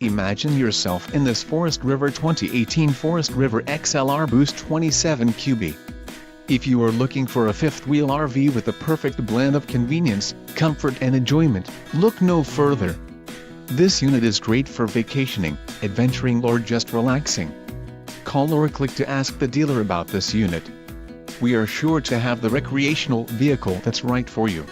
Imagine yourself in this Forest River 2018 Forest River XLR Boost 27 QB. If you are looking for a fifth-wheel RV with a perfect blend of convenience, comfort and enjoyment, look no further. This unit is great for vacationing, adventuring or just relaxing. Call or click to ask the dealer about this unit. We are sure to have the recreational vehicle that's right for you.